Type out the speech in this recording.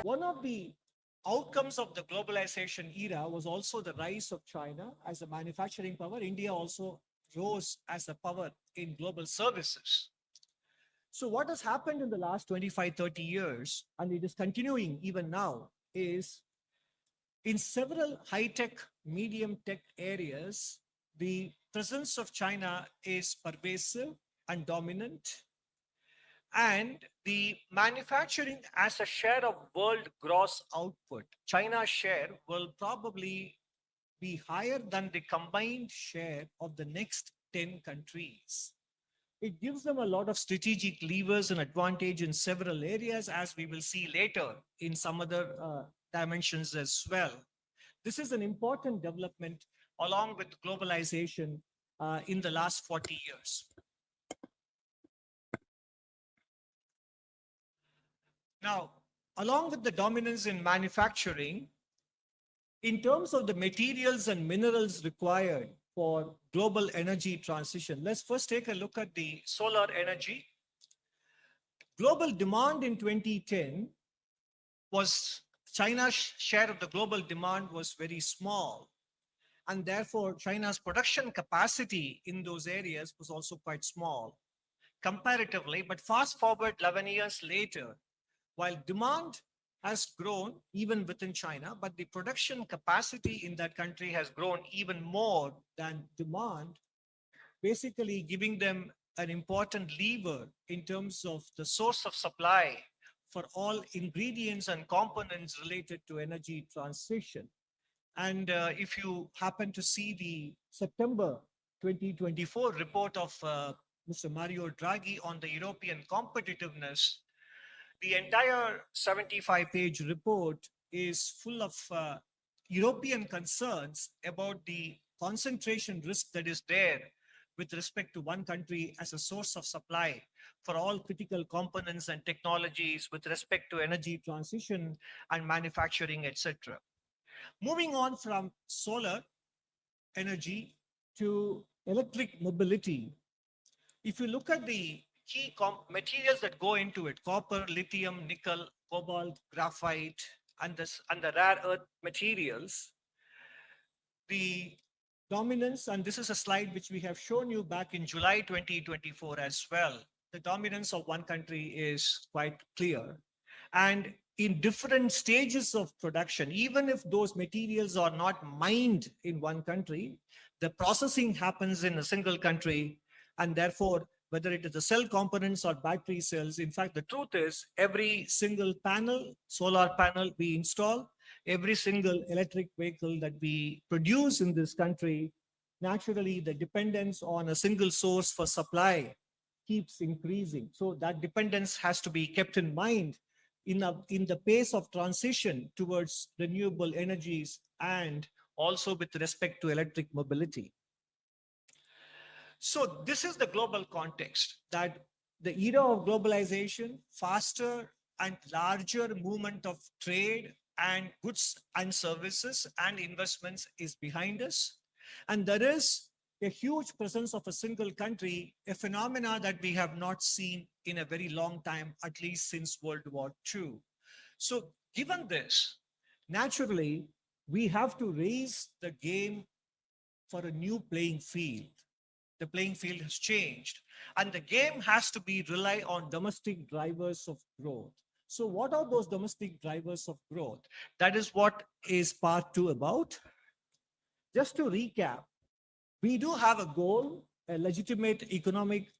One of the outcomes of the globalization era was also the rise of China as a manufacturing power. India also rose as a power in global services. So what has happened in the last 25, 30 years, and it is continuing even now, is in several high-tech, medium-tech areas, the presence of China is pervasive and dominant. And the manufacturing as a share of world gross output, China's share will probably be higher than the combined share of the next 10 countries. It gives them a lot of strategic levers and advantage in several areas, as we will see later in some other dimensions as well. This is an important development along with globalization in the last 40 years. Now, along with the dominance in manufacturing, in terms of the materials and minerals required for global energy transition, let's first take a look at the solar energy. Global demand in 2010 was, China's share of the global demand was very small. And therefore, China's production capacity in those areas was also quite small comparatively. But fast forward 11 years later, while demand has grown even within China, but the production capacity in that country has grown even more than demand, basically giving them an important lever in terms of the source of supply for all ingredients and components related to energy transition. And if you happen to see the September 2024 report of Mr. Mario Draghi on the European competitiveness, the entire 75-page report is full of European concerns about the concentration risk that is there with respect to one country as a source of supply for all critical components and technologies with respect to energy transition and manufacturing, etc. Moving on from solar energy to electric mobility, if you look at the key materials that go into it, copper, lithium, nickel, cobalt, graphite, and the rare earth materials, the dominance, and this is a slide which we have shown you back in July 2024 as well, the dominance of one country is quite clear. And in different stages of production, even if those materials are not mined in one country, the processing happens in a single country, and therefore whether it is the cell components or battery cells. In fact, the truth is every single panel, solar panel we install, every single electric vehicle that we produce in this country, naturally the dependence on a single source for supply keeps increasing. So that dependence has to be kept in mind in the pace of transition towards renewable energies and also with respect to electric mobility. So this is the global context, that the era of globalization, faster and larger movement of trade and goods and services and investments is behind us. And there is a huge presence of a single country, a phenomena that we have not seen in a very long time, at least since World War II. So given this, naturally, we have to raise the game for a new playing field. The playing field has changed, and the game has to be rely on domestic drivers of growth. So what are those domestic drivers of growth? That is what is part 2 about. Just to recap, we do have a goal, a legitimate economic